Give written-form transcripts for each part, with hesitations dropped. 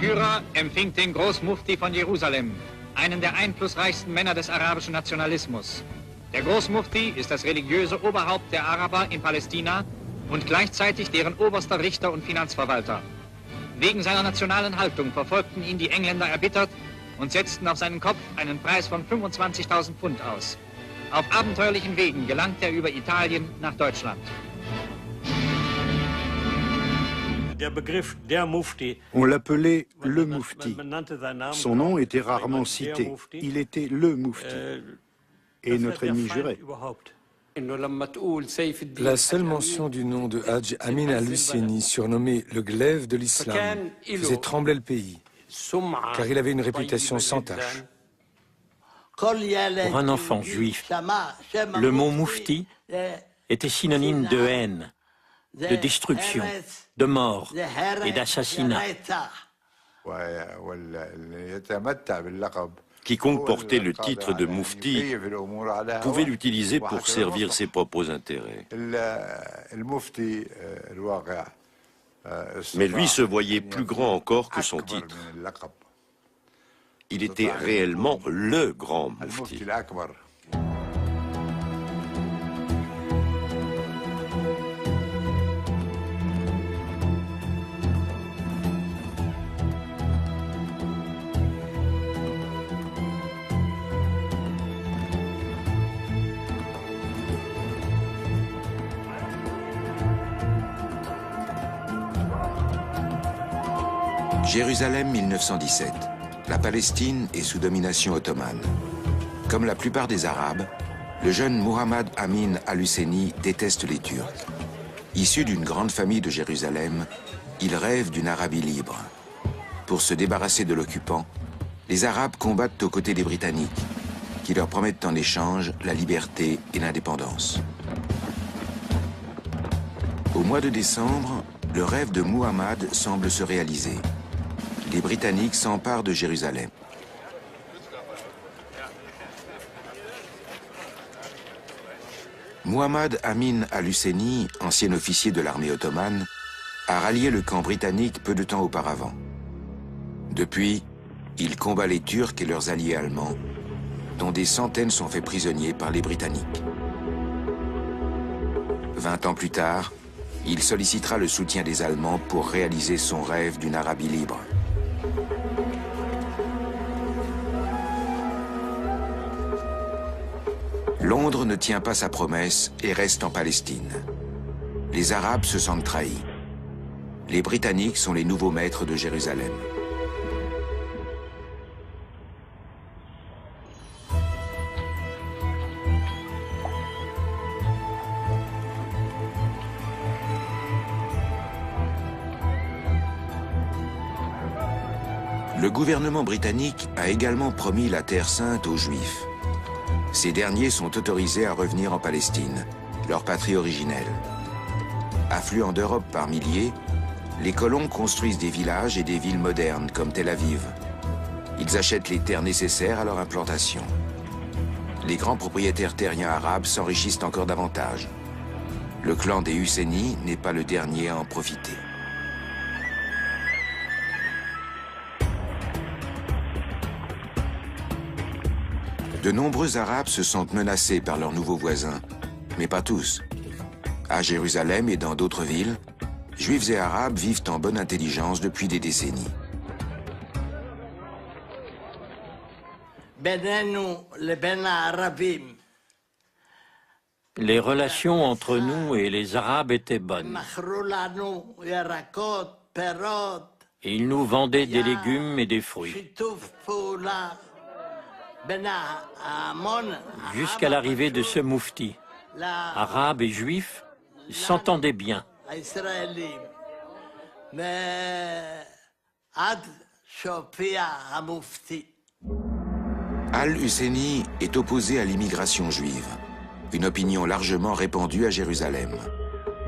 Führer empfing den Großmufti von Jerusalem, einen der einflussreichsten Männer des arabischen Nationalismus. Der Großmufti ist das religiöse Oberhaupt der Araber in Palästina und gleichzeitig deren oberster Richter und Finanzverwalter. Wegen seiner nationalen Haltung verfolgten ihn die Engländer erbittert und setzten auf seinen Kopf einen Preis von 25.000 Pfund aus. Auf abenteuerlichen Wegen gelangt er über Italien nach Deutschland. On l'appelait le Mufti. Son nom était rarement cité. Il était le Mufti. Et notre ennemi juré. La seule mention du nom de Hadj Amin al-Husseini, surnommé le glaive de l'islam, faisait trembler le pays, car il avait une réputation sans tache. Pour un enfant juif, le mot Mufti était synonyme de haine, de destruction, de mort et d'assassinat. Quiconque portait le titre de Mufti pouvait l'utiliser pour servir ses propres intérêts. Mais lui se voyait plus grand encore que son titre. Il était réellement le grand Mufti. Jérusalem 1917. La Palestine est sous domination ottomane. Comme la plupart des Arabes, le jeune Muhammad Amin al-Husseini déteste les Turcs. Issu d'une grande famille de Jérusalem, il rêve d'une Arabie libre. Pour se débarrasser de l'occupant, les Arabes combattent aux côtés des Britanniques, qui leur promettent en échange la liberté et l'indépendance. Au mois de décembre, le rêve de Muhammad semble se réaliser. Les Britanniques s'emparent de Jérusalem. Muhammad Amin al-Husseini, ancien officier de l'armée ottomane, a rallié le camp britannique peu de temps auparavant. Depuis, il combat les Turcs et leurs alliés allemands, dont des centaines sont faits prisonniers par les Britanniques. 20 ans plus tard, il sollicitera le soutien des Allemands pour réaliser son rêve d'une Arabie libre. Londres ne tient pas sa promesse et reste en Palestine. Les Arabes se sentent trahis. Les Britanniques sont les nouveaux maîtres de Jérusalem. Le gouvernement britannique a également promis la Terre sainte aux Juifs. Ces derniers sont autorisés à revenir en Palestine, leur patrie originelle. Affluents d'Europe par milliers, les colons construisent des villages et des villes modernes comme Tel Aviv. Ils achètent les terres nécessaires à leur implantation. Les grands propriétaires terriens arabes s'enrichissent encore davantage. Le clan des Husseini n'est pas le dernier à en profiter. De nombreux Arabes se sentent menacés par leurs nouveaux voisins, mais pas tous. À Jérusalem et dans d'autres villes, Juifs et Arabes vivent en bonne intelligence depuis des décennies. Les relations entre nous et les Arabes étaient bonnes. Et ils nous vendaient des légumes et des fruits. Jusqu'à l'arrivée de ce Mufti, Arabes et Juifs s'entendaient bien. Al-Husseini est opposé à l'immigration juive, une opinion largement répandue à Jérusalem.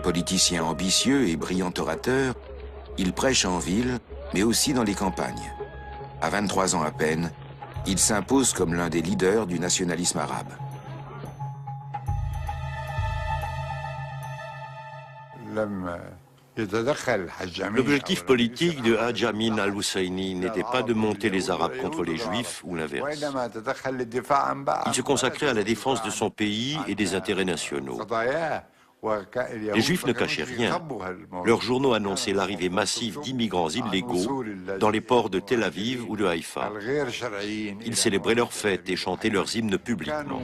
Politicien ambitieux et brillant orateur, il prêche en ville, mais aussi dans les campagnes. À 23 ans à peine, il s'impose comme l'un des leaders du nationalisme arabe. L'objectif politique de Hadj Amin al-Husseini n'était pas de monter les Arabes contre les Juifs ou l'inverse. Il se consacrait à la défense de son pays et des intérêts nationaux. Les Juifs ne cachaient rien. Leurs journaux annonçaient l'arrivée massive d'immigrants illégaux dans les ports de Tel Aviv ou de Haïfa. Ils célébraient leurs fêtes et chantaient leurs hymnes publiquement.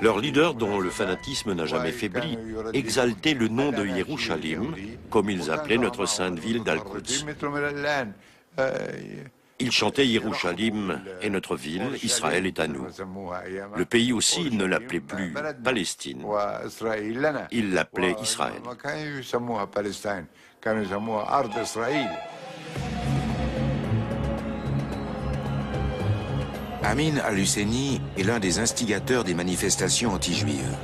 Leur leader, dont le fanatisme n'a jamais faibli, exaltait le nom de Yerushalim, comme ils appelaient notre sainte ville d'Al-Quds. Ils chantaient Yerushalim est notre ville, Israël est à nous. Le pays aussi ne l'appelait plus Palestine, il l'appelait Israël. Amin al-Husseini est l'un des instigateurs des manifestations anti-juives.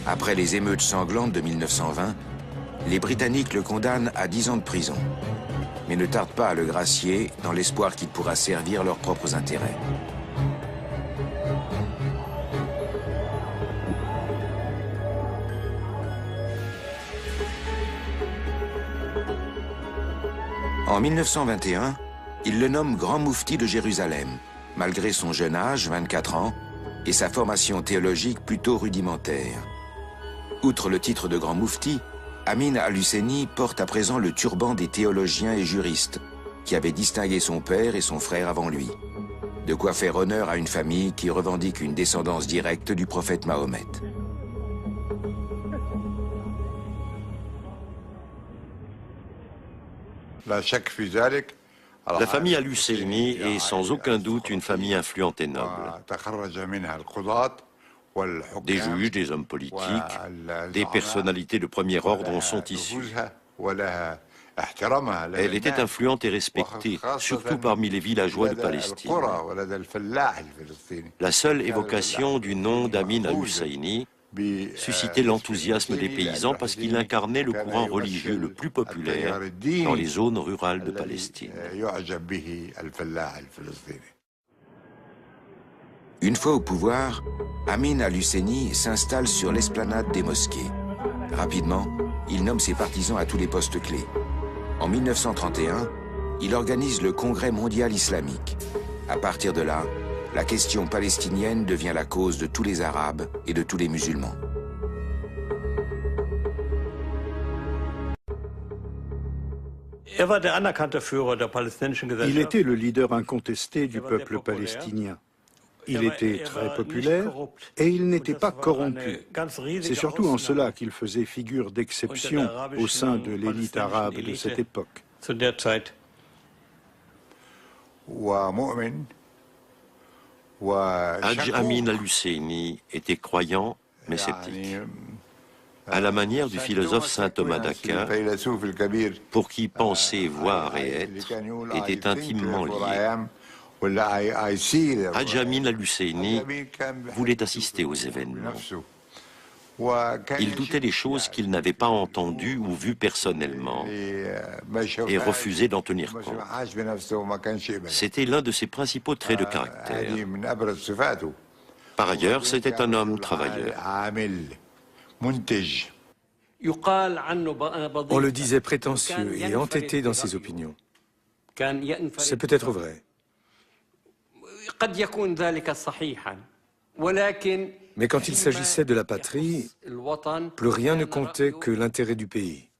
Après les émeutes sanglantes de 1920, les Britanniques le condamnent à 10 ans de prison, mais ne tardent pas à le gracier dans l'espoir qu'il pourra servir leurs propres intérêts. En 1921, il le nomme grand moufti de Jérusalem, malgré son jeune âge, 24 ans, et sa formation théologique plutôt rudimentaire. Outre le titre de grand moufti, Amin al-Husseini porte à présent le turban des théologiens et juristes, qui avaient distingué son père et son frère avant lui. De quoi faire honneur à une famille qui revendique une descendance directe du prophète Mahomet. La famille al-Husseini est sans aucun doute une famille influente et noble. Des juges, des hommes politiques, des personnalités de premier ordre en sont issus. Elle était influente et respectée, surtout parmi les villageois de Palestine. La seule évocation du nom d'Amin al-Husseini suscitait l'enthousiasme des paysans parce qu'il incarnait le courant religieux le plus populaire dans les zones rurales de Palestine. Une fois au pouvoir, Amin al-Husseini s'installe sur l'esplanade des mosquées. Rapidement, il nomme ses partisans à tous les postes clés. En 1931, il organise le Congrès mondial islamique. À partir de là, la question palestinienne devient la cause de tous les Arabes et de tous les musulmans. Il était le leader incontesté du peuple palestinien. Il était très populaire et il n'était pas corrompu. C'est surtout en cela qu'il faisait figure d'exception au sein de l'élite arabe de cette époque. Hadj Amin al-Husseini était croyant mais sceptique. À la manière du philosophe saint Thomas d'Aquin, pour qui penser, voir et être étaient intimement liés. Hadj Amin al-Husseini voulait assister aux événements. Il doutait des choses qu'il n'avait pas entendues ou vues personnellement et refusait d'en tenir compte. C'était l'un de ses principaux traits de caractère. Par ailleurs, c'était un homme travailleur. On le disait prétentieux et entêté dans ses opinions. C'est peut-être vrai. Mais quand il s'agissait de la patrie, plus rien ne comptait que l'intérêt du pays.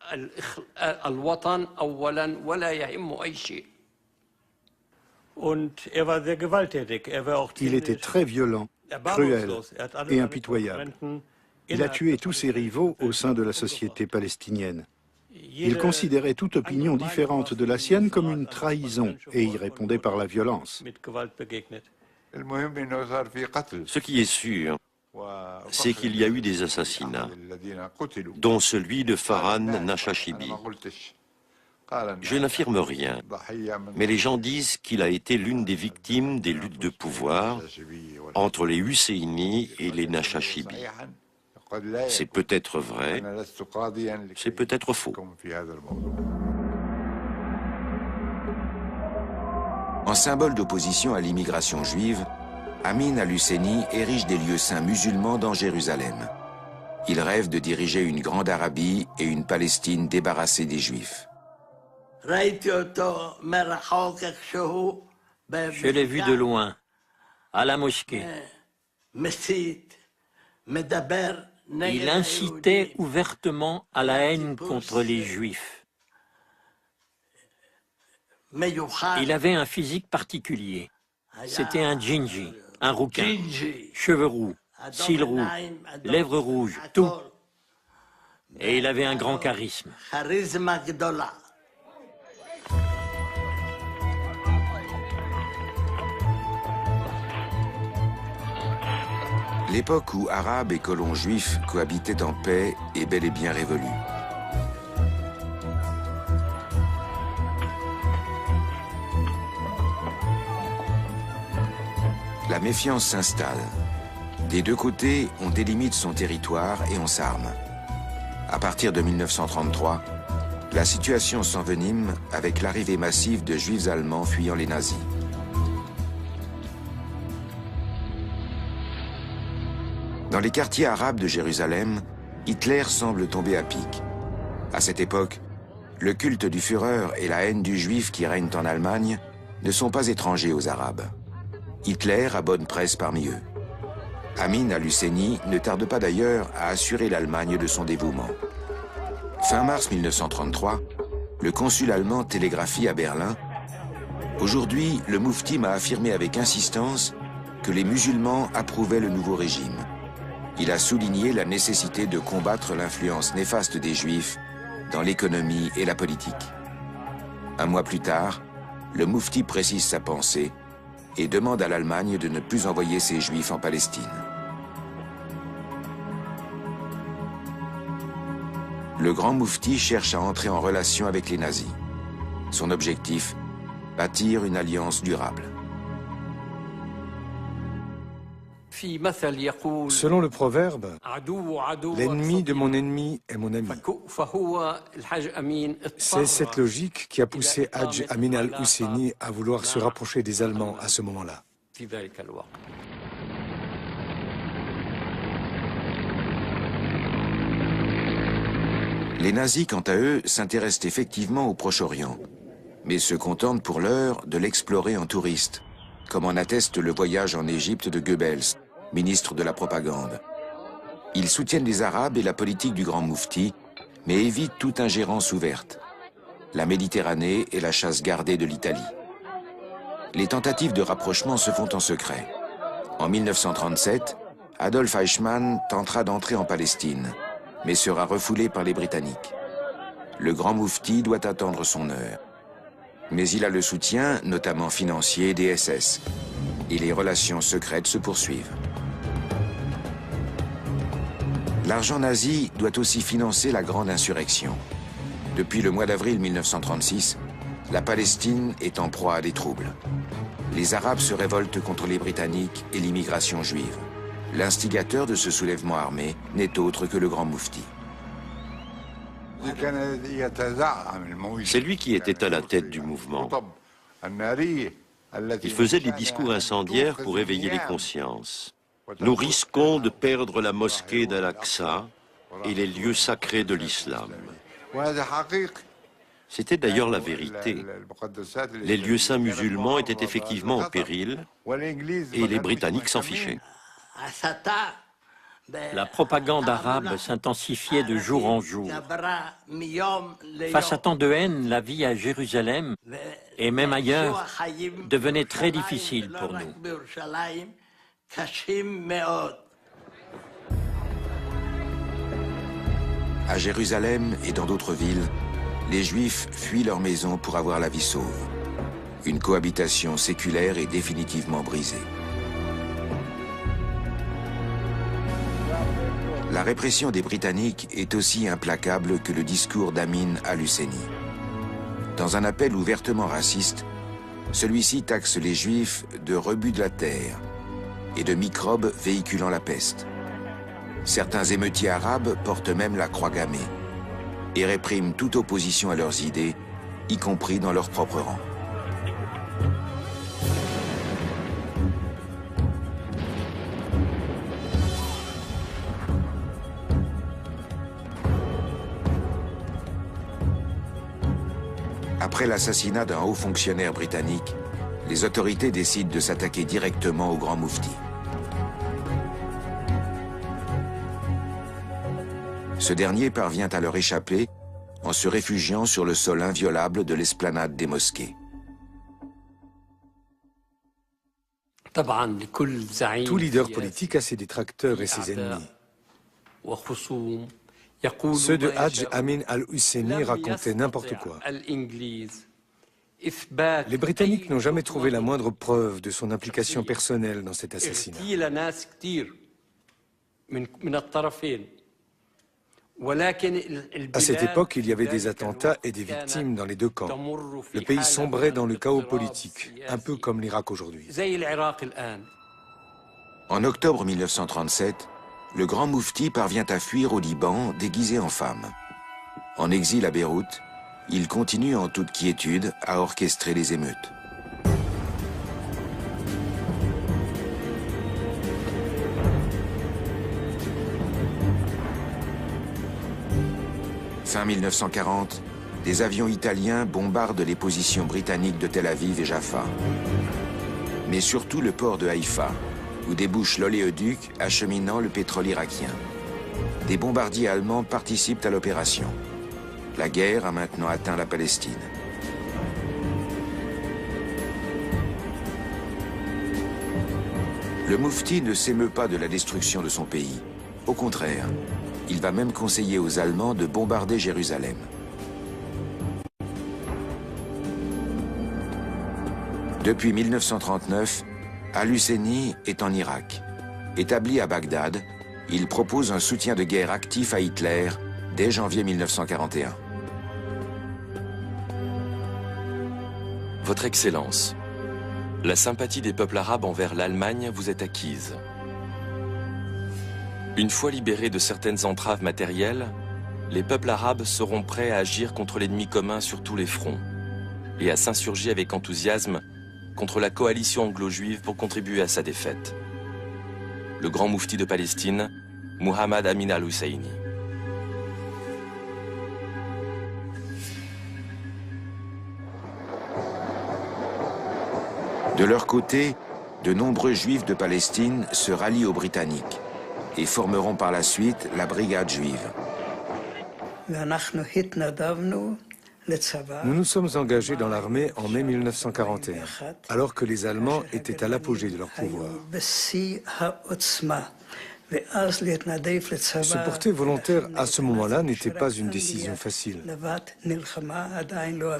Il était très violent, cruel et impitoyable. Il a tué tous ses rivaux au sein de la société palestinienne. Il considérait toute opinion différente de la sienne comme une trahison et y répondait par la violence. Ce qui est sûr, c'est qu'il y a eu des assassinats, dont celui de Farhan Nashashibi. Je n'affirme rien, mais les gens disent qu'il a été l'une des victimes des luttes de pouvoir entre les Husseini et les Nashashibi. C'est peut-être vrai, c'est peut-être faux. En symbole d'opposition à l'immigration juive, Amin al-Husseini érige des lieux saints musulmans dans Jérusalem. Il rêve de diriger une grande Arabie et une Palestine débarrassée des Juifs. Je l'ai vu de loin, à la mosquée. Il incitait ouvertement à la haine contre les Juifs. Il avait un physique particulier. C'était un djinji, un rouquin, cheveux roux, cils roux, lèvres rouges, tout. Et il avait un grand charisme. L'époque où Arabes et colons juifs cohabitaient en paix est bel et bien révolue. La méfiance s'installe. Des deux côtés, on délimite son territoire et on s'arme. À partir de 1933, la situation s'envenime avec l'arrivée massive de Juifs allemands fuyant les nazis. Dans les quartiers arabes de Jérusalem, Hitler semble tomber à pic. À cette époque, le culte du Führer et la haine du juif qui règnent en Allemagne ne sont pas étrangers aux Arabes. Hitler a bonne presse parmi eux. Amin al-Husseini ne tarde pas d'ailleurs à assurer l'Allemagne de son dévouement. Fin mars 1933, le consul allemand télégraphie à Berlin « Aujourd'hui, le Moufti m'a affirmé avec insistance que les musulmans approuvaient le nouveau régime. Il a souligné la nécessité de combattre l'influence néfaste des Juifs dans l'économie et la politique. » Un mois plus tard, le Moufti précise sa pensée et demande à l'Allemagne de ne plus envoyer ses Juifs en Palestine. Le grand Moufti cherche à entrer en relation avec les nazis. Son objectif, bâtir une alliance durable. Selon le proverbe, l'ennemi de mon ennemi est mon ami. C'est cette logique qui a poussé Hadj Amin al-Husseini à vouloir se rapprocher des Allemands à ce moment-là. Les nazis, quant à eux, s'intéressent effectivement au Proche-Orient, mais se contentent pour l'heure de l'explorer en touriste, comme en atteste le voyage en Égypte de Goebbels, ministre de la propagande. Ils soutiennent les Arabes et la politique du grand Moufti, mais évitent toute ingérence ouverte. La Méditerranée et la chasse gardée de l'Italie. Les tentatives de rapprochement se font en secret. En 1937, Adolf Eichmann tentera d'entrer en Palestine, mais sera refoulé par les Britanniques. Le grand Moufti doit attendre son heure. Mais il a le soutien, notamment financier, des SS. Et les relations secrètes se poursuivent. L'argent nazi doit aussi financer la grande insurrection. Depuis le mois d'avril 1936, la Palestine est en proie à des troubles. Les Arabes se révoltent contre les Britanniques et l'immigration juive. L'instigateur de ce soulèvement armé n'est autre que le grand Moufti. C'est lui qui était à la tête du mouvement. Il faisait des discours incendiaires pour éveiller les consciences. Nous risquons de perdre la mosquée d'Al-Aqsa et les lieux sacrés de l'islam. C'était d'ailleurs la vérité. Les lieux saints musulmans étaient effectivement en péril et les Britanniques s'en fichaient. La propagande arabe s'intensifiait de jour en jour. Face à tant de haine, la vie à Jérusalem, et même ailleurs, devenait très difficile pour nous. À Jérusalem et dans d'autres villes, les Juifs fuient leur maison pour avoir la vie sauve. Une cohabitation séculaire est définitivement brisée. La répression des Britanniques est aussi implacable que le discours d'Amin al-Husseini. Dans un appel ouvertement raciste, celui-ci taxe les Juifs de rebut de la terre et de microbes véhiculant la peste. Certains émeutiers arabes portent même la croix gammée et répriment toute opposition à leurs idées, y compris dans leurs propres rangs. Après l'assassinat d'un haut fonctionnaire britannique, les autorités décident de s'attaquer directement au grand moufti. Ce dernier parvient à leur échapper en se réfugiant sur le sol inviolable de l'esplanade des mosquées. Tout leader politique a ses détracteurs et ses ennemis. Ceux de Hadj Amin al-Husseini racontaient n'importe quoi. Les Britanniques n'ont jamais trouvé la moindre preuve de son implication personnelle dans cet assassinat. À cette époque, il y avait des attentats et des victimes dans les deux camps. Le pays sombrait dans le chaos politique, un peu comme l'Irak aujourd'hui. En octobre 1937, le grand moufti parvient à fuir au Liban déguisé en femme. En exil à Beyrouth, il continue en toute quiétude à orchestrer les émeutes. Fin 1940, des avions italiens bombardent les positions britanniques de Tel Aviv et Jaffa. Mais surtout le port de Haïfa, où débouche l'oléoduc acheminant le pétrole irakien. Des bombardiers allemands participent à l'opération. La guerre a maintenant atteint la Palestine. Le moufti ne s'émeut pas de la destruction de son pays. Au contraire, il va même conseiller aux Allemands de bombarder Jérusalem. Depuis 1939, al-Husseini est en Irak. Établi à Bagdad, il propose un soutien de guerre actif à Hitler dès janvier 1941. Votre Excellence, la sympathie des peuples arabes envers l'Allemagne vous est acquise. Une fois libérés de certaines entraves matérielles, les peuples arabes seront prêts à agir contre l'ennemi commun sur tous les fronts et à s'insurger avec enthousiasme contre la coalition anglo-juive pour contribuer à sa défaite. Le grand moufti de Palestine, Muhammad Amin al-Husseini. De leur côté, de nombreux juifs de Palestine se rallient aux Britanniques et formeront par la suite la brigade juive. Nous nous sommes engagés dans l'armée en mai 1941, alors que les Allemands étaient à l'apogée de leur pouvoir. Se porter volontaire à ce moment-là n'était pas une décision facile.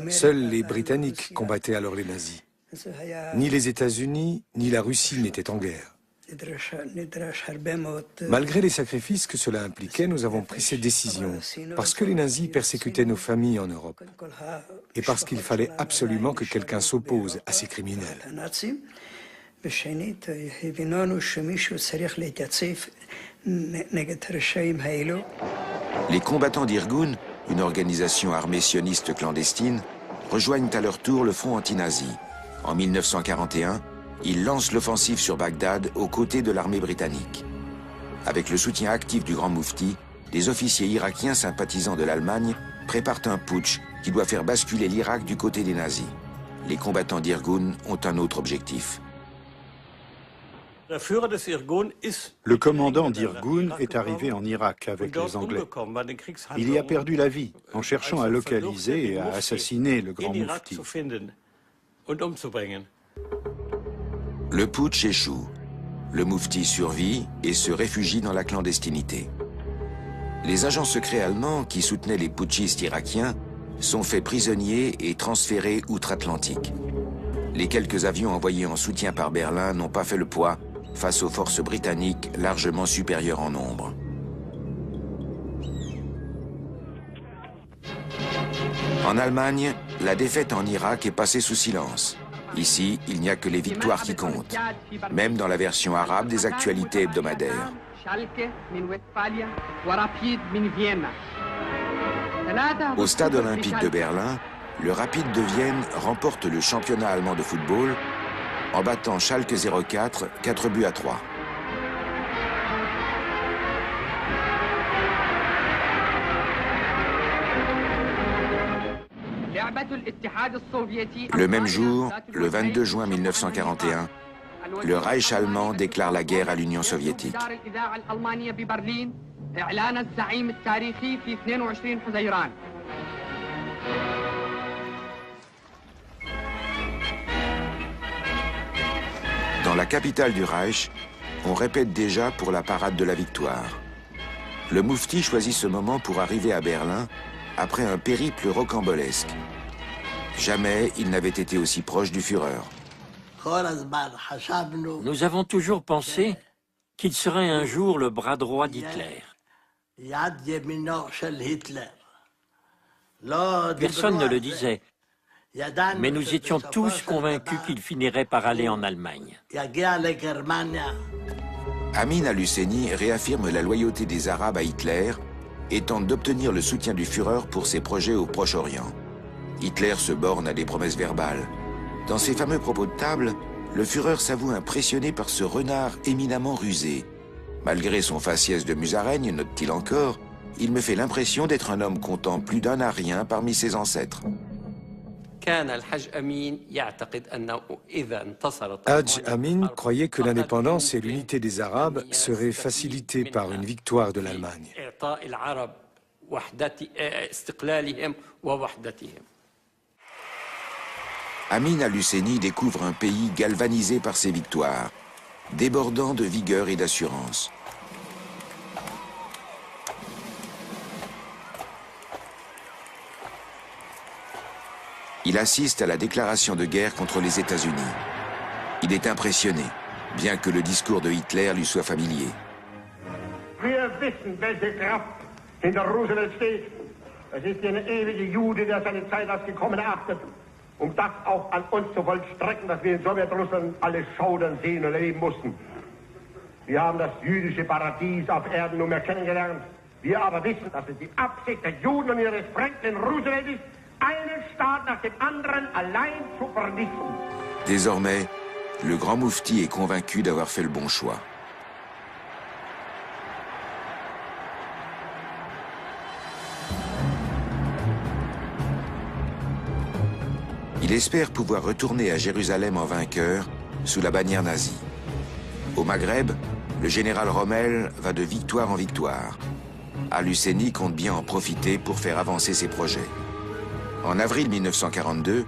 Seuls les Britanniques combattaient alors les nazis. Ni les États-Unis, ni la Russie n'étaient en guerre. Malgré les sacrifices que cela impliquait, nous avons pris cette décision parce que les nazis persécutaient nos familles en Europe et parce qu'il fallait absolument que quelqu'un s'oppose à ces criminels. Les combattants d'Irgun, une organisation armée sioniste clandestine, rejoignent à leur tour le front anti-nazi. En 1941, ils lancent l'offensive sur Bagdad aux côtés de l'armée britannique. Avec le soutien actif du grand moufti, des officiers irakiens sympathisants de l'Allemagne préparent un putsch qui doit faire basculer l'Irak du côté des nazis. Les combattants d'Irgun ont un autre objectif. Le commandant d'Irgun est arrivé en Irak avec les Anglais. Il y a perdu la vie en cherchant à localiser et à assassiner le grand moufti. Le putsch échoue. Le moufti survit et se réfugie dans la clandestinité. Les agents secrets allemands qui soutenaient les putschistes irakiens sont faits prisonniers et transférés outre-Atlantique. Les quelques avions envoyés en soutien par Berlin n'ont pas fait le poids face aux forces britanniques largement supérieures en nombre. En Allemagne, la défaite en Irak est passée sous silence. Ici, il n'y a que les victoires qui comptent, même dans la version arabe des actualités hebdomadaires. Au stade olympique de Berlin, le Rapide de Vienne remporte le championnat allemand de football en battant Schalke 04, 4-3. Le même jour, le 22 juin 1941, le Reich allemand déclare la guerre à l'Union soviétique. Dans la capitale du Reich, on répète déjà pour la parade de la victoire. Le Moufti choisit ce moment pour arriver à Berlin après un périple rocambolesque. Jamais il n'avait été aussi proche du Führer. Nous avons toujours pensé qu'il serait un jour le bras droit d'Hitler. Personne ne le disait, mais nous étions tous convaincus qu'il finirait par aller en Allemagne. Amin al-Husseini réaffirme la loyauté des Arabes à Hitler et tente d'obtenir le soutien du Führer pour ses projets au Proche-Orient. Hitler se borne à des promesses verbales. Dans ses fameux propos de table, le Führer s'avoue impressionné par ce renard éminemment rusé. Malgré son faciès de musaraigne, note-t-il encore, il me fait l'impression d'être un homme comptant plus d'un arien parmi ses ancêtres. Hadj Amin croyait que l'indépendance et l'unité des Arabes seraient facilitées par une victoire de l'Allemagne. Amin al-Husseini découvre un pays galvanisé par ses victoires, débordant de vigueur et d'assurance. Il assiste à la déclaration de guerre contre les États-Unis. Il est impressionné, bien que le discours de Hitler lui soit familier. Wir wissen, welche Kraft hinter Roosevelt steht. Es ist der ewige Jude, der seine Zeit als gekommen erachtet, das auch an uns zu vollstrecken, dass wir in Sowjetrussland alle schaudern sehen und erleben mussten. Wir haben das jüdische Paradies auf Erden nunmehr kennengelernt. Wir aber wissen, dass es die Absicht der Juden und ihres Franklin Roosevelt ist, einen Staat nach dem anderen allein zu vernichten. Désormais, le grand Moufti est convaincu d'avoir fait le bon choix. Il espère pouvoir retourner à Jérusalem en vainqueur, sous la bannière nazie. Au Maghreb, le général Rommel va de victoire en victoire. Al-Husseini compte bien en profiter pour faire avancer ses projets. En avril 1942,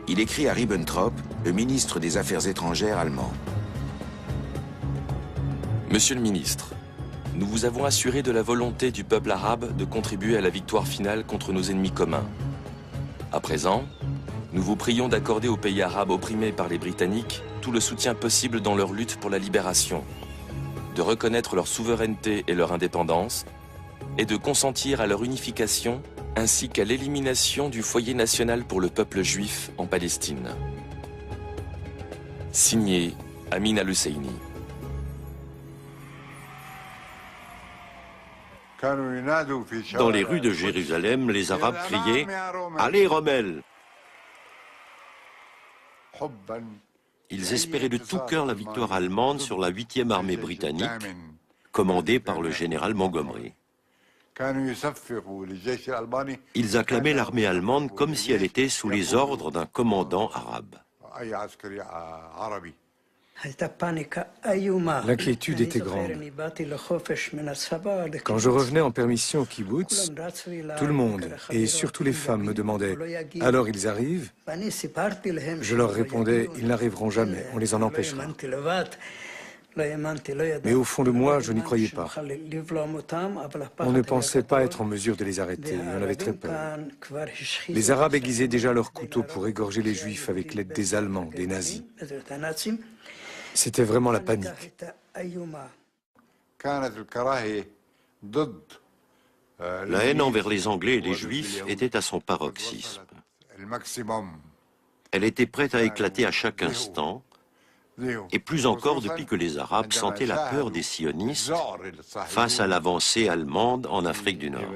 il écrit à Ribbentrop, le ministre des Affaires étrangères allemand. Monsieur le ministre, nous vous avons assuré de la volonté du peuple arabe de contribuer à la victoire finale contre nos ennemis communs. À présent, nous vous prions d'accorder aux pays arabes opprimés par les Britanniques tout le soutien possible dans leur lutte pour la libération, de reconnaître leur souveraineté et leur indépendance, et de consentir à leur unification ainsi qu'à l'élimination du foyer national pour le peuple juif en Palestine. Signé Amin al-Husseini. Dans les rues de Jérusalem, les Arabes criaient « Allez, Rommel !» Ils espéraient de tout cœur la victoire allemande sur la 8e armée britannique, commandée par le général Montgomery. Ils acclamaient l'armée allemande comme si elle était sous les ordres d'un commandant arabe. L'inquiétude était grande. Quand je revenais en permission au kibbutz, tout le monde, et surtout les femmes, me demandaient « Alors ils arrivent ?» Je leur répondais « Ils n'arriveront jamais, on les en empêchera. » Mais au fond de moi, je n'y croyais pas. On ne pensait pas être en mesure de les arrêter, et on avait très peur. Les Arabes aiguisaient déjà leurs couteaux pour égorger les Juifs avec l'aide des Allemands, des nazis. C'était vraiment la panique. La haine envers les Anglais et les Juifs était à son paroxysme. Elle était prête à éclater à chaque instant, et plus encore depuis que les Arabes sentaient la peur des sionistes face à l'avancée allemande en Afrique du Nord.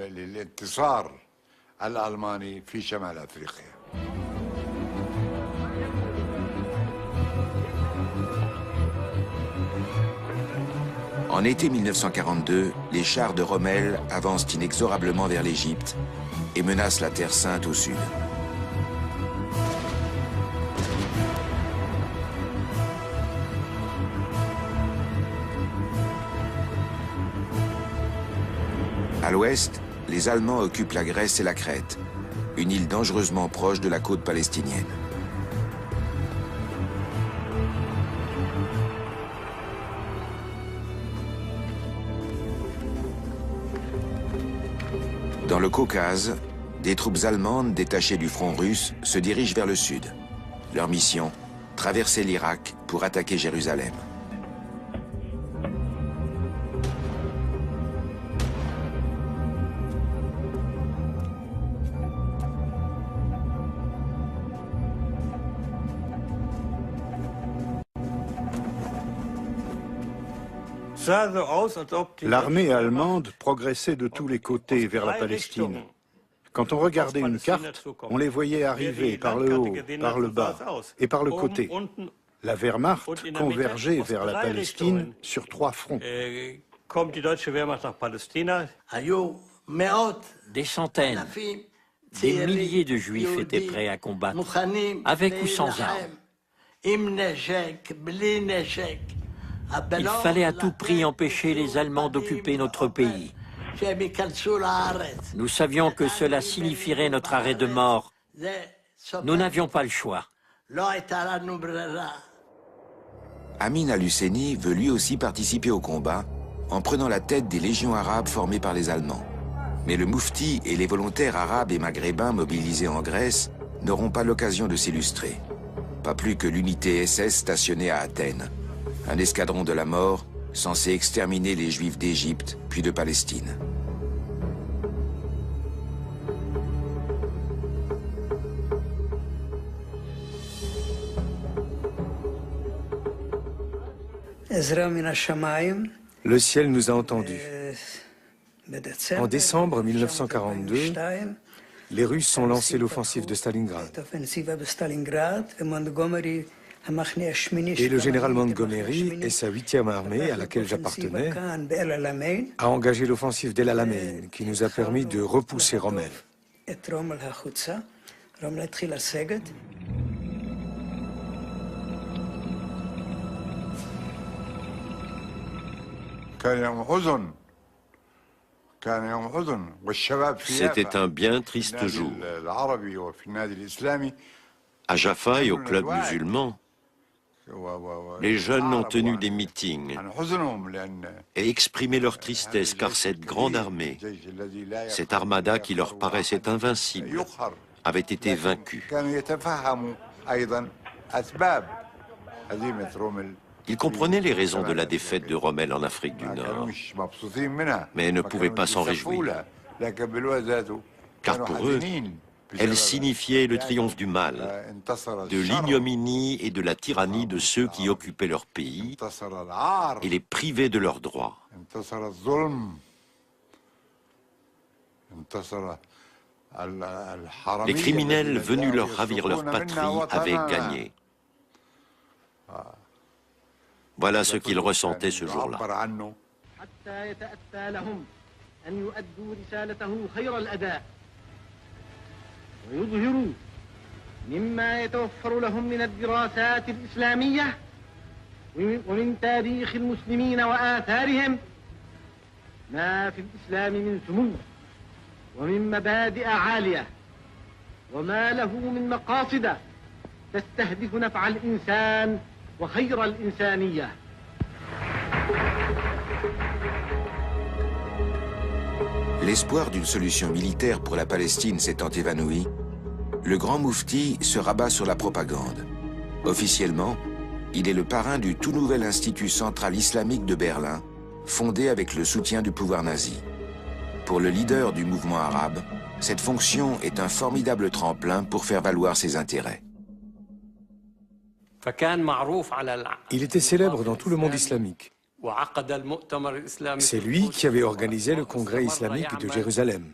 En été 1942, les chars de Rommel avancent inexorablement vers l'Égypte et menacent la Terre Sainte au sud. À l'ouest, les Allemands occupent la Grèce et la Crète, une île dangereusement proche de la côte palestinienne. Dans le Caucase, des troupes allemandes détachées du front russe se dirigent vers le sud. Leur mission, traverser l'Irak pour attaquer Jérusalem. L'armée allemande progressait de tous les côtés vers la Palestine. Quand on regardait une carte, on les voyait arriver par le haut, par le bas et par le côté. La Wehrmacht convergeait vers la Palestine sur 3 fronts. Des centaines, des milliers de Juifs étaient prêts à combattre, avec ou sans armes. Il fallait à tout prix empêcher les Allemands d'occuper notre pays. Nous savions que cela signifierait notre arrêt de mort. Nous n'avions pas le choix. Amin al-Husseini veut lui aussi participer au combat en prenant la tête des légions arabes formées par les Allemands. Mais le Moufti et les volontaires arabes et maghrébins mobilisés en Grèce n'auront pas l'occasion de s'illustrer. Pas plus que l'unité SS stationnée à Athènes, un escadron de la mort censé exterminer les Juifs d'Égypte puis de Palestine. Le ciel nous a entendus. En décembre 1942, les Russes ont lancé l'offensive de Stalingrad. Et le général Montgomery et sa 8e armée, à laquelle j'appartenais, a engagé l'offensive d'El Alamein, qui nous a permis de repousser Rommel. C'était un bien triste jour. À Jaffa et au club musulman, les jeunes ont tenu des meetings et exprimé leur tristesse car cette grande armée, cette armada qui leur paraissait invincible, avait été vaincue. Ils comprenaient les raisons de la défaite de Rommel en Afrique du Nord, mais ne pouvaient pas s'en réjouir, car pour eux, elle signifiait le triomphe du mal, de l'ignominie et de la tyrannie de ceux qui occupaient leur pays et les privaient de leurs droits. Les criminels venus leur ravir leur patrie avaient gagné. Voilà ce qu'ils ressentaient ce jour-là. ويظهروا مما يتوفر لهم من الدراسات الإسلامية ومن تاريخ المسلمين وآثارهم ما في الإسلام من سمو ومن مبادئ عالية وما له من مقاصد تستهدف نفع الإنسان وخير الإنسانية. L'espoir d'une solution militaire pour la Palestine s'étant évanoui, le grand Moufti se rabat sur la propagande. Officiellement, il est le parrain du tout nouvel Institut central islamique de Berlin, fondé avec le soutien du pouvoir nazi. Pour le leader du mouvement arabe, cette fonction est un formidable tremplin pour faire valoir ses intérêts. Il était célèbre dans tout le monde islamique. C'est lui qui avait organisé le congrès islamique de Jérusalem.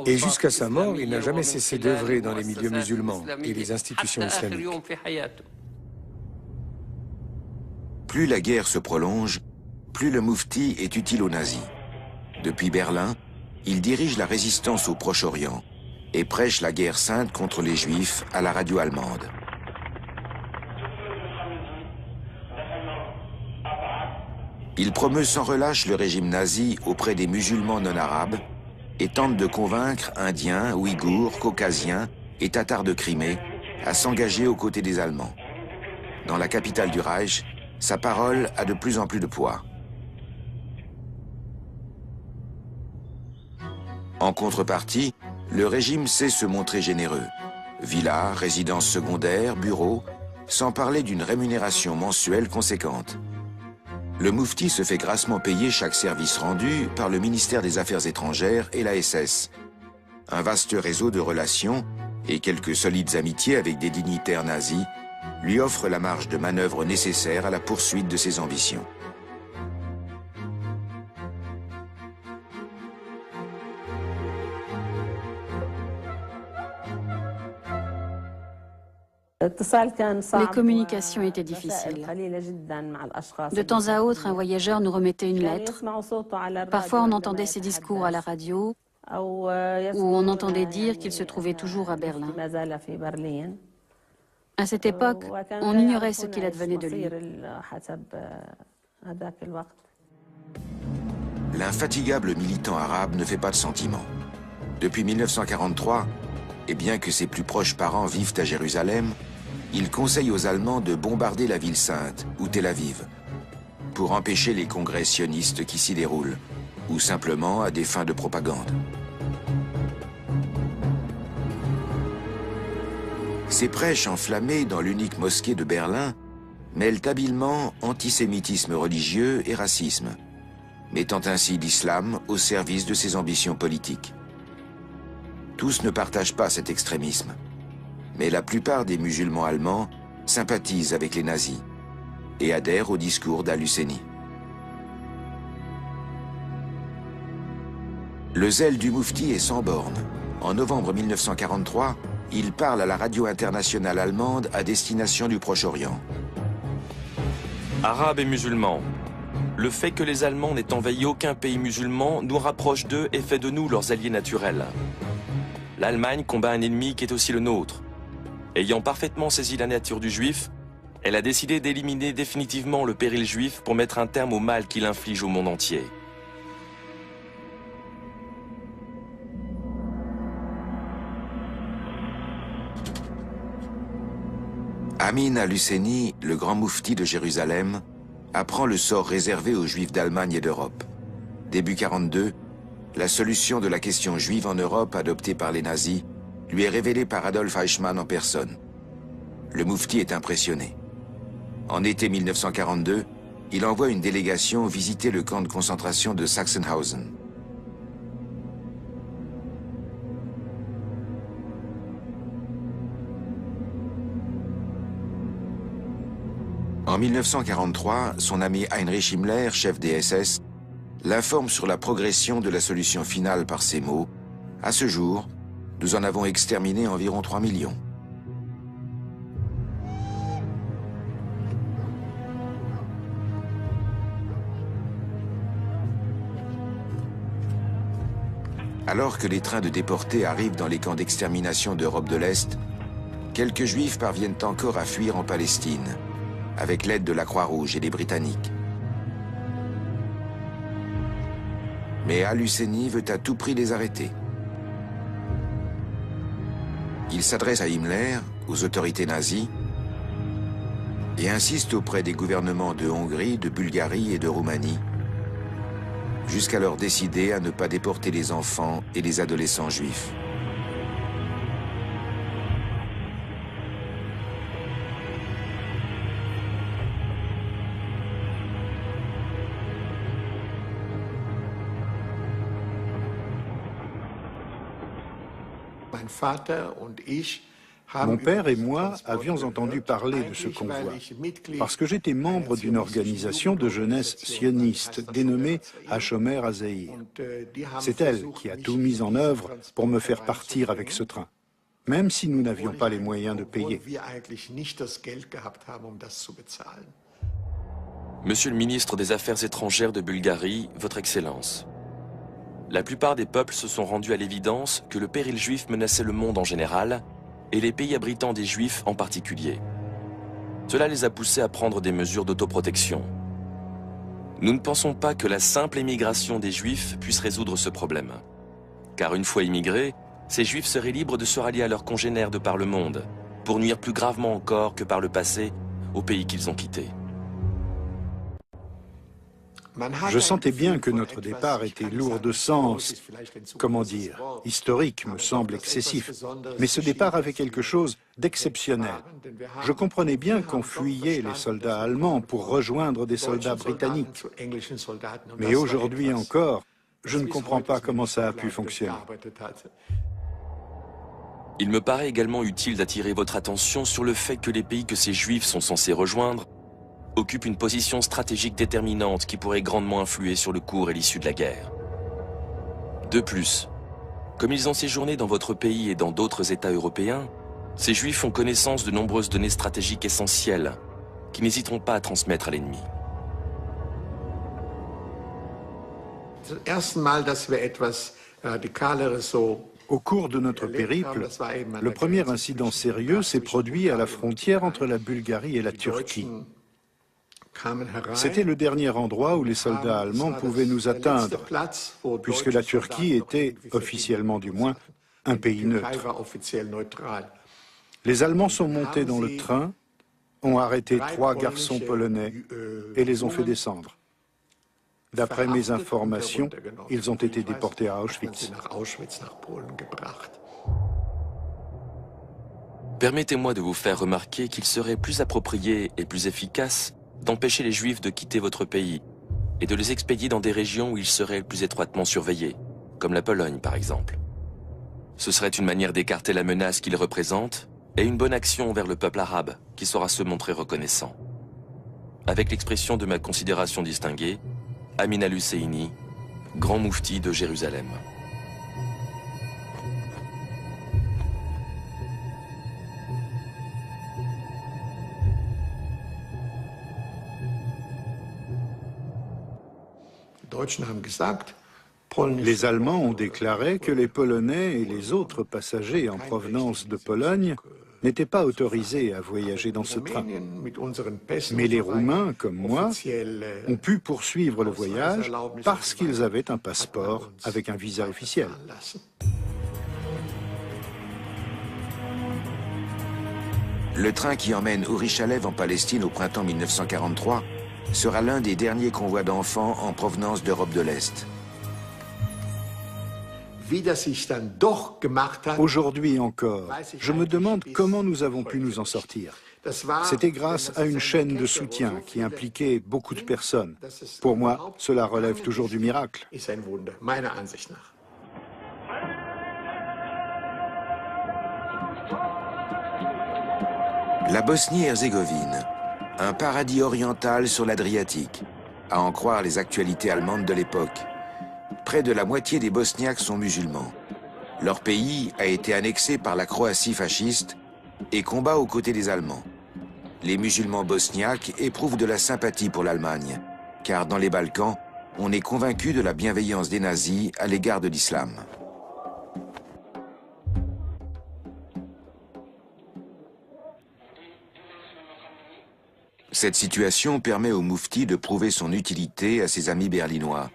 Et jusqu'à sa mort, il n'a jamais cessé d'œuvrer dans les milieux musulmans et les institutions islamiques. Plus la guerre se prolonge, plus le Moufti est utile aux nazis. Depuis Berlin, il dirige la résistance au Proche-Orient et prêche la guerre sainte contre les Juifs à la radio allemande. Il promeut sans relâche le régime nazi auprès des musulmans non arabes et tente de convaincre Indiens, Ouïghours, Caucasiens et Tatars de Crimée à s'engager aux côtés des Allemands. Dans la capitale du Reich, sa parole a de plus en plus de poids. En contrepartie, le régime sait se montrer généreux. Villas, résidences secondaires, bureaux, sans parler d'une rémunération mensuelle conséquente. Le Moufti se fait grassement payer chaque service rendu par le ministère des Affaires étrangères et la SS. Un vaste réseau de relations et quelques solides amitiés avec des dignitaires nazis lui offrent la marge de manœuvre nécessaire à la poursuite de ses ambitions. Les communications étaient difficiles. De temps à autre, un voyageur nous remettait une lettre. Parfois, on entendait ses discours à la radio, ou on entendait dire qu'il se trouvait toujours à Berlin. À cette époque, on ignorait ce qu'il advenait de lui. L'infatigable militant arabe ne fait pas de sentiment. Depuis 1943, et bien que ses plus proches parents vivent à Jérusalem, il conseille aux Allemands de bombarder la ville sainte, ou Tel Aviv, pour empêcher les congrès sionistes qui s'y déroulent, ou simplement à des fins de propagande. Ces prêches enflammées dans l'unique mosquée de Berlin mêlent habilement antisémitisme religieux et racisme, mettant ainsi l'islam au service de ses ambitions politiques. Tous ne partagent pas cet extrémisme, mais la plupart des musulmans allemands sympathisent avec les nazis et adhèrent au discours d'Al-Husseini. Le zèle du Moufti est sans borne. En novembre 1943, il parle à la radio internationale allemande à destination du Proche-Orient. Arabes et musulmans, le fait que les Allemands n'aient envahi aucun pays musulman nous rapproche d'eux et fait de nous leurs alliés naturels. L'Allemagne combat un ennemi qui est aussi le nôtre. Ayant parfaitement saisi la nature du juif, elle a décidé d'éliminer définitivement le péril juif pour mettre un terme au mal qu'il inflige au monde entier. Amin al-Husseini, le grand moufti de Jérusalem, apprend le sort réservé aux juifs d'Allemagne et d'Europe. Début 1942, la solution de la question juive en Europe adoptée par les nazis lui est révélée par Adolf Eichmann en personne. Le moufti est impressionné. En été 1942, il envoie une délégation visiter le camp de concentration de Sachsenhausen. En 1943, son ami Heinrich Himmler, chef des SS, l'informe sur la progression de la solution finale par ces mots. À ce jour, nous en avons exterminé environ 3 millions. Alors que les trains de déportés arrivent dans les camps d'extermination d'Europe de l'Est, quelques Juifs parviennent encore à fuir en Palestine, avec l'aide de la Croix-Rouge et des Britanniques. Mais Al-Husseini veut à tout prix les arrêter. Il s'adresse à Himmler, aux autorités nazies, et insiste auprès des gouvernements de Hongrie, de Bulgarie et de Roumanie, jusqu'alors décidés à ne pas déporter les enfants et les adolescents juifs. Mon père et moi avions entendu parler de ce convoi, parce que j'étais membre d'une organisation de jeunesse sioniste dénommée Hashomer HaZeir. C'est elle qui a tout mis en œuvre pour me faire partir avec ce train, même si nous n'avions pas les moyens de payer. Monsieur le ministre des Affaires étrangères de Bulgarie, Votre Excellence, la plupart des peuples se sont rendus à l'évidence que le péril juif menaçait le monde en général et les pays abritant des juifs en particulier. Cela les a poussés à prendre des mesures d'autoprotection. Nous ne pensons pas que la simple émigration des juifs puisse résoudre ce problème. Car une fois immigrés, ces Juifs seraient libres de se rallier à leurs congénères de par le monde, pour nuire plus gravement encore que par le passé au pays qu'ils ont quitté. Je sentais bien que notre départ était lourd de sens, comment dire, historique me semble excessif, mais ce départ avait quelque chose d'exceptionnel. Je comprenais bien qu'on fuyait les soldats allemands pour rejoindre des soldats britanniques, mais aujourd'hui encore, je ne comprends pas comment ça a pu fonctionner. Il me paraît également utile d'attirer votre attention sur le fait que les pays que ces Juifs sont censés rejoindre occupent une position stratégique déterminante qui pourrait grandement influer sur le cours et l'issue de la guerre. De plus, comme ils ont séjourné dans votre pays et dans d'autres États européens, ces Juifs ont connaissance de nombreuses données stratégiques essentielles qui n'hésiteront pas à transmettre à l'ennemi. Au cours de notre périple, le premier incident sérieux s'est produit à la frontière entre la Bulgarie et la Turquie. C'était le dernier endroit où les soldats allemands pouvaient nous atteindre, puisque la Turquie était, officiellement du moins, un pays neutre. Les Allemands sont montés dans le train, ont arrêté 3 garçons polonais et les ont fait descendre. D'après mes informations, ils ont été déportés à Auschwitz. Permettez-moi de vous faire remarquer qu'il serait plus approprié et plus efficace d'empêcher les Juifs de quitter votre pays et de les expédier dans des régions où ils seraient plus étroitement surveillés, comme la Pologne par exemple. Ce serait une manière d'écarter la menace qu'ils représentent et une bonne action envers le peuple arabe qui saura se montrer reconnaissant. Avec l'expression de ma considération distinguée, Amin al-Husseini, grand moufti de Jérusalem. Les Allemands ont déclaré que les Polonais et les autres passagers en provenance de Pologne n'étaient pas autorisés à voyager dans ce train. Mais les Roumains, comme moi, ont pu poursuivre le voyage parce qu'ils avaient un passeport avec un visa officiel. Le train qui emmène Uri Shalev en Palestine au printemps 1943 sera l'un des derniers convois d'enfants en provenance d'Europe de l'Est. Aujourd'hui encore, je me demande comment nous avons pu nous en sortir. C'était grâce à une chaîne de soutien qui impliquait beaucoup de personnes. Pour moi, cela relève toujours du miracle. La Bosnie-Herzégovine, un paradis oriental sur l'Adriatique, à en croire les actualités allemandes de l'époque. Près de la moitié des Bosniaques sont musulmans. Leur pays a été annexé par la Croatie fasciste et combat aux côtés des Allemands. Les musulmans bosniaques éprouvent de la sympathie pour l'Allemagne, car dans les Balkans, on est convaincu de la bienveillance des nazis à l'égard de l'islam. Cette situation permet au Moufti de prouver son utilité à ses amis berlinois,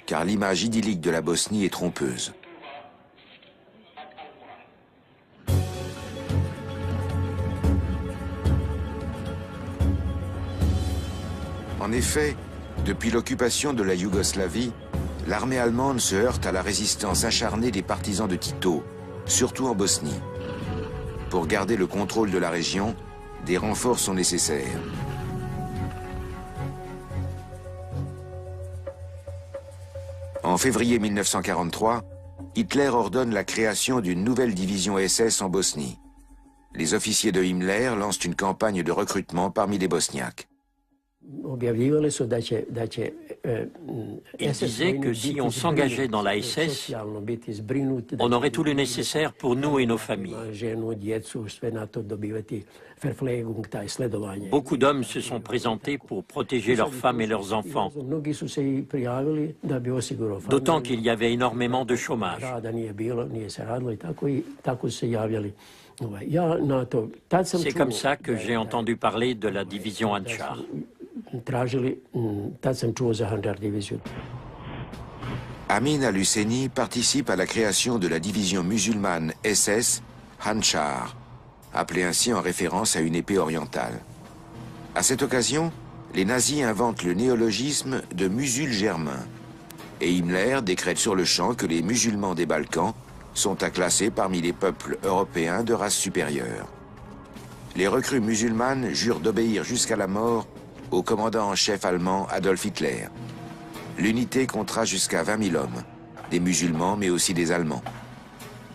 car l'image idyllique de la Bosnie est trompeuse. En effet, depuis l'occupation de la Yougoslavie, l'armée allemande se heurte à la résistance acharnée des partisans de Tito, surtout en Bosnie. Pour garder le contrôle de la région, des renforts sont nécessaires. En février 1943, Hitler ordonne la création d'une nouvelle division SS en Bosnie. Les officiers de Himmler lancent une campagne de recrutement parmi les Bosniaques. Il disait que si on s'engageait dans la SS, on aurait tout le nécessaire pour nous et nos familles. Beaucoup d'hommes se sont présentés pour protéger leurs femmes et leurs enfants, d'autant qu'il y avait énormément de chômage. C'est comme ça que j'ai entendu parler de la division À Amin al-Husseini participe à la création de la division musulmane SS Handschar, appelée ainsi en référence à une épée orientale. À cette occasion, les nazis inventent le néologisme de musul-germain, et Himmler décrète sur le champ que les musulmans des Balkans sont à classer parmi les peuples européens de race supérieure. Les recrues musulmanes jurent d'obéir jusqu'à la mort au commandant en chef allemand Adolf Hitler. L'unité comptera jusqu'à 20 000 hommes, des musulmans mais aussi des Allemands.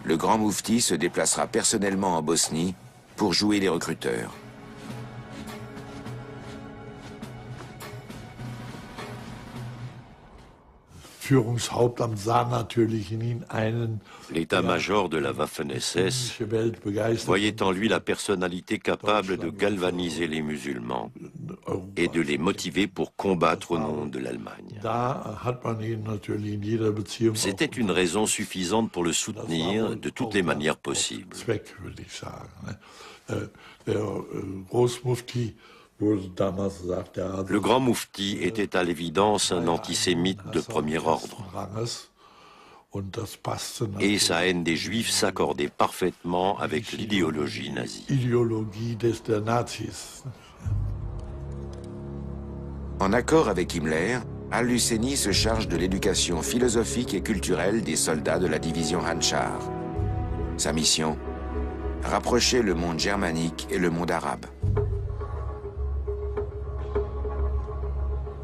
Le grand moufti se déplacera personnellement en Bosnie pour jouer les recruteurs. L'état-major de la Waffen-SS voyait en lui la personnalité capable de galvaniser les musulmans et de les motiver pour combattre au nom de l'Allemagne. C'était une raison suffisante pour le soutenir de toutes les manières possibles. Le grand moufti était à l'évidence un antisémite de premier ordre. Et sa haine des Juifs s'accordait parfaitement avec l'idéologie nazie. En accord avec Himmler, al-Husseini se charge de l'éducation philosophique et culturelle des soldats de la division Handschar. Sa mission, rapprocher le monde germanique et le monde arabe.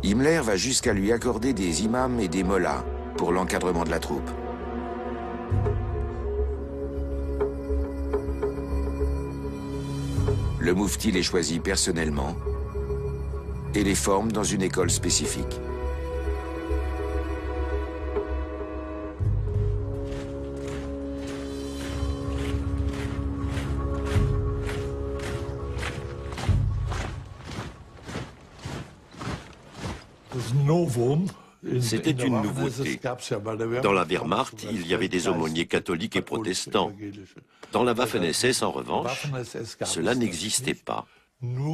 Himmler va jusqu'à lui accorder des imams et des mollahs pour l'encadrement de la troupe. Le moufti les choisit personnellement et les forme dans une école spécifique. C'était une nouveauté. Dans la Wehrmacht, il y avait des aumôniers catholiques et protestants. Dans la Waffen-SS, en revanche, cela n'existait pas,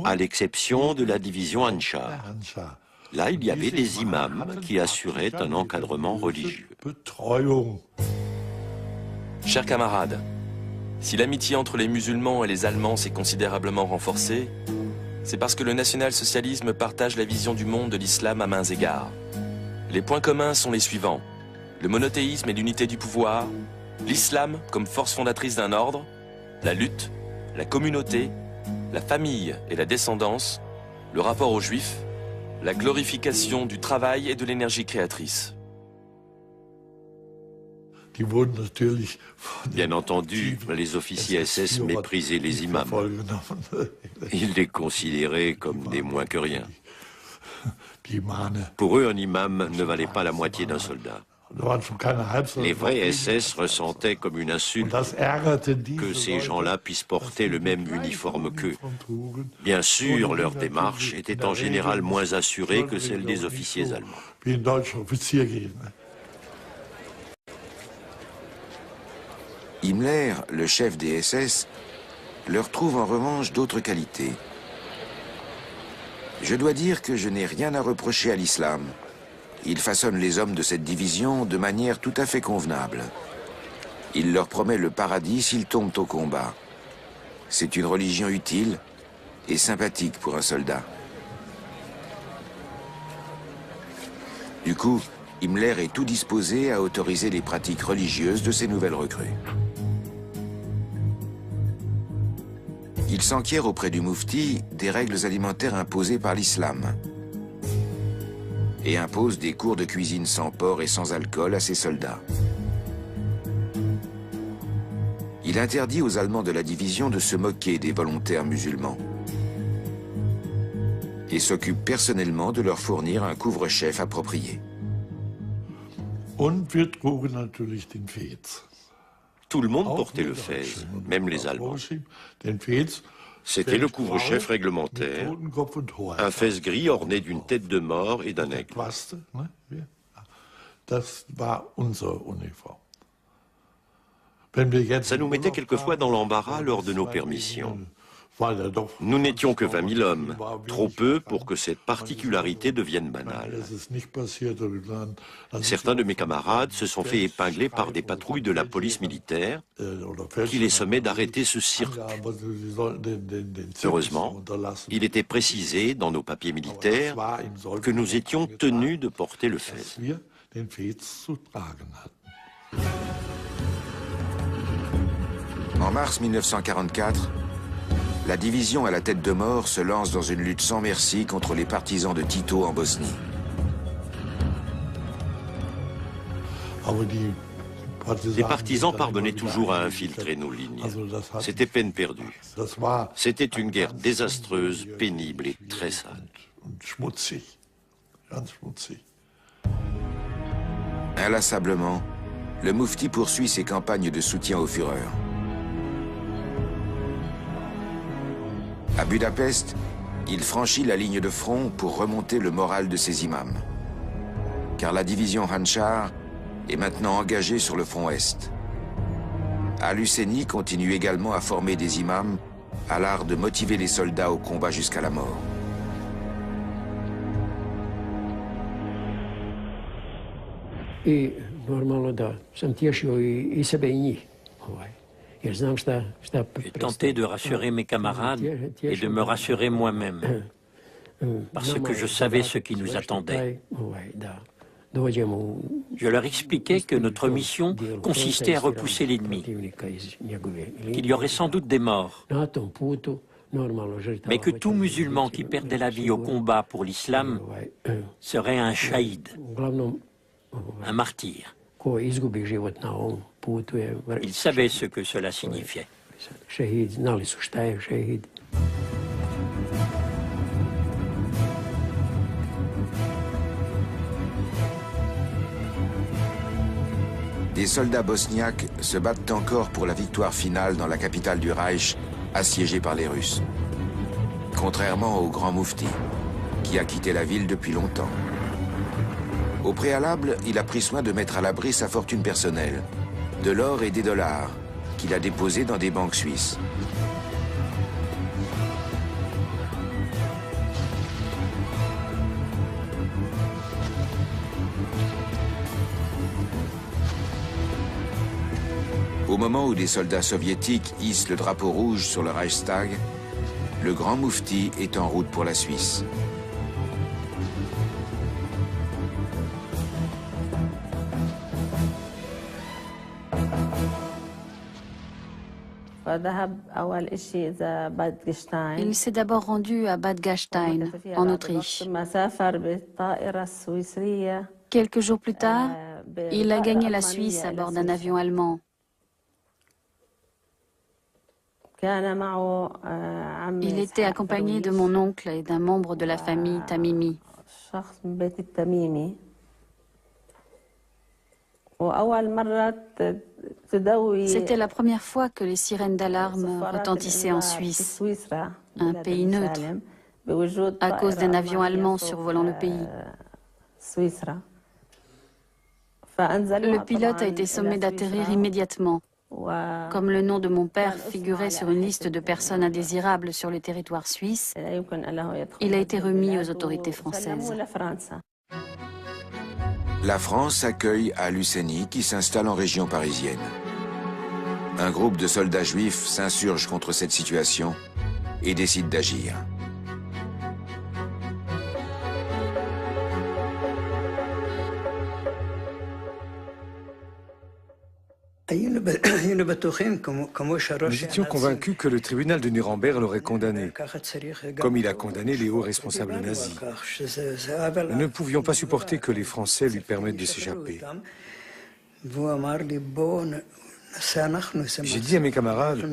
à l'exception de la division Handschar. Là, il y avait des imams qui assuraient un encadrement religieux. Chers camarades, si l'amitié entre les musulmans et les Allemands s'est considérablement renforcée, c'est parce que le national-socialisme partage la vision du monde de l'islam à mains égards. Les points communs sont les suivants: le monothéisme et l'unité du pouvoir, l'islam comme force fondatrice d'un ordre, la lutte, la communauté, la famille et la descendance, le rapport aux juifs, la glorification du travail et de l'énergie créatrice. Bien entendu, les officiers SS méprisaient les imams. Ils les considéraient comme des moins que rien. Pour eux, un imam ne valait pas la moitié d'un soldat. Les vrais SS ressentaient comme une insulte que ces gens-là puissent porter le même uniforme qu'eux. Bien sûr, leur démarche était en général moins assurée que celle des officiers allemands. Himmler, le chef des SS, leur trouve en revanche d'autres qualités. Je dois dire que je n'ai rien à reprocher à l'islam. Il façonne les hommes de cette division de manière tout à fait convenable. Il leur promet le paradis s'ils tombent au combat. C'est une religion utile et sympathique pour un soldat. Du coup, Himmler est tout disposé à autoriser les pratiques religieuses de ces nouvelles recrues. Il s'enquiert auprès du moufti des règles alimentaires imposées par l'islam et impose des cours de cuisine sans porc et sans alcool à ses soldats. Il interdit aux Allemands de la division de se moquer des volontaires musulmans et s'occupe personnellement de leur fournir un couvre-chef approprié. Tout le monde portait le fez, même les Allemands. C'était le couvre-chef réglementaire, un fez gris orné d'une tête de mort et d'un aigle. Ça nous mettait quelquefois dans l'embarras lors de nos permissions. Nous n'étions que 20 000 hommes, trop peu pour que cette particularité devienne banale. Certains de mes camarades se sont fait épingler par des patrouilles de la police militaire qui les sommaient d'arrêter ce cirque. Heureusement, il était précisé dans nos papiers militaires que nous étions tenus de porter le fez. En mars 1944, la division à la tête de mort se lance dans une lutte sans merci contre les partisans de Tito en Bosnie. Les partisans parvenaient toujours à infiltrer nos lignes. C'était peine perdue. C'était une guerre désastreuse, pénible et très sale. Inlassablement, le Moufti poursuit ses campagnes de soutien au Führer. À Budapest, il franchit la ligne de front pour remonter le moral de ses imams. Car la division Handschar est maintenant engagée sur le front Est. Al-Husseini continue également à former des imams à l'art de motiver les soldats au combat jusqu'à la mort. I normalno da sam tješio i sebe i njih. J'ai tenté de rassurer mes camarades et de me rassurer moi-même, parce que je savais ce qui nous attendait. Je leur expliquais que notre mission consistait à repousser l'ennemi, qu'il y aurait sans doute des morts, mais que tout musulman qui perdait la vie au combat pour l'islam serait un shahid, un martyr. Ils savaient ce que cela signifiait. Des soldats bosniaques se battent encore pour la victoire finale dans la capitale du Reich, assiégée par les Russes. Contrairement au grand Moufti, qui a quitté la ville depuis longtemps. Au préalable, il a pris soin de mettre à l'abri sa fortune personnelle, de l'or et des dollars, qu'il a déposés dans des banques suisses. Au moment où des soldats soviétiques hissent le drapeau rouge sur le Reichstag, le grand Moufti est en route pour la Suisse. Il s'est d'abord rendu à Bad Gastein, en Autriche. Quelques jours plus tard, il a gagné la Suisse à bord d'un avion allemand. Il était accompagné de mon oncle et d'un membre de la famille Tamimi. C'était la première fois que les sirènes d'alarme retentissaient en Suisse, un pays neutre, à cause d'un avion allemand survolant le pays. Le pilote a été sommé d'atterrir immédiatement. Comme le nom de mon père figurait sur une liste de personnes indésirables sur le territoire suisse, il a été remis aux autorités françaises. La France accueille Al-Husseini qui s'installe en région parisienne. Un groupe de soldats juifs s'insurge contre cette situation et décide d'agir. Nous étions convaincus que le tribunal de Nuremberg l'aurait condamné, comme il a condamné les hauts responsables nazis. Nous ne pouvions pas supporter que les Français lui permettent de s'échapper. J'ai dit à mes camarades,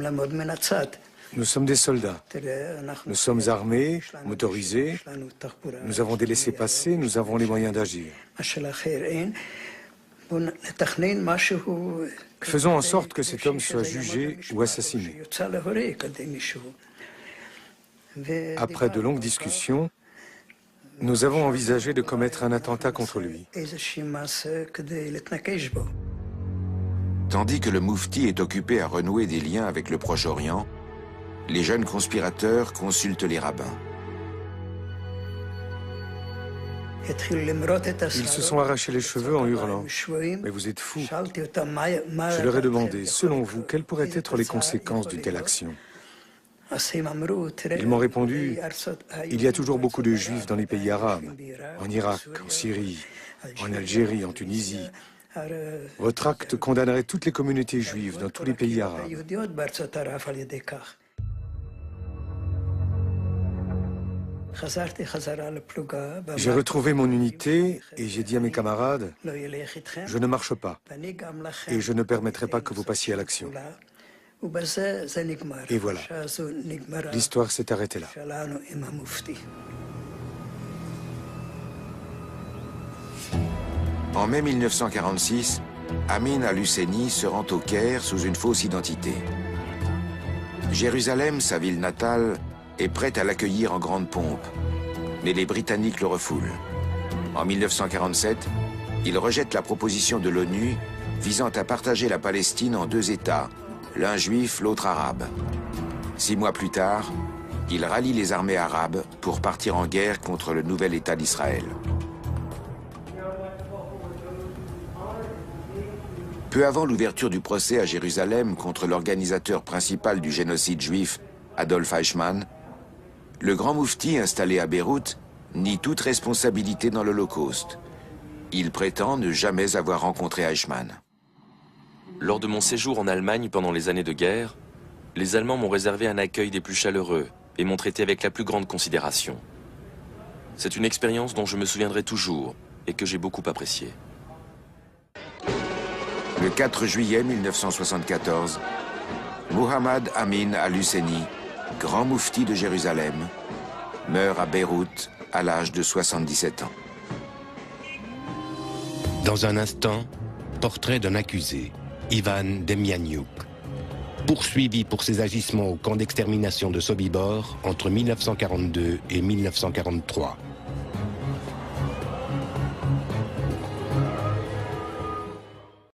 nous sommes des soldats, nous sommes armés, motorisés, nous avons des laissez-passer, nous avons les moyens d'agir. Faisons en sorte que cet homme soit jugé ou assassiné. Après de longues discussions, nous avons envisagé de commettre un attentat contre lui. Tandis que le Moufti est occupé à renouer des liens avec le Proche-Orient, les jeunes conspirateurs consultent les rabbins. Ils se sont arrachés les cheveux en hurlant « Mais vous êtes fous !» Je leur ai demandé, selon vous, quelles pourraient être les conséquences d'une telle action? Ils m'ont répondu « Il y a toujours beaucoup de juifs dans les pays arabes, en Irak, en Syrie, en Algérie, en Tunisie. Votre acte condamnerait toutes les communautés juives dans tous les pays arabes. » J'ai retrouvé mon unité et j'ai dit à mes camarades « Je ne marche pas et je ne permettrai pas que vous passiez à l'action. » Et voilà, l'histoire s'est arrêtée là. En mai 1946, Amin al-Husseini se rend au Caire sous une fausse identité. Jérusalem, sa ville natale, est prête à l'accueillir en grande pompe, mais les Britanniques le refoulent. En 1947, il rejette la proposition de l'ONU visant à partager la Palestine en deux États, l'un juif, l'autre arabe. 6 mois plus tard, il rallie les armées arabes pour partir en guerre contre le nouvel État d'Israël. Peu avant l'ouverture du procès à Jérusalem contre l'organisateur principal du génocide juif, Adolf Eichmann, le grand moufti installé à Beyrouth nie toute responsabilité dans l'Holocauste. Il prétend ne jamais avoir rencontré Eichmann. Lors de mon séjour en Allemagne pendant les années de guerre, les Allemands m'ont réservé un accueil des plus chaleureux et m'ont traité avec la plus grande considération. C'est une expérience dont je me souviendrai toujours et que j'ai beaucoup appréciée. Le 4 juillet 1974, Muhammad Amin al-Husseini, grand moufti de Jérusalem, meurt à Beyrouth à l'âge de 77 ans. Dans un instant, portrait d'un accusé, Ivan Demjanjuk, poursuivi pour ses agissements au camp d'extermination de Sobibor entre 1942 et 1943.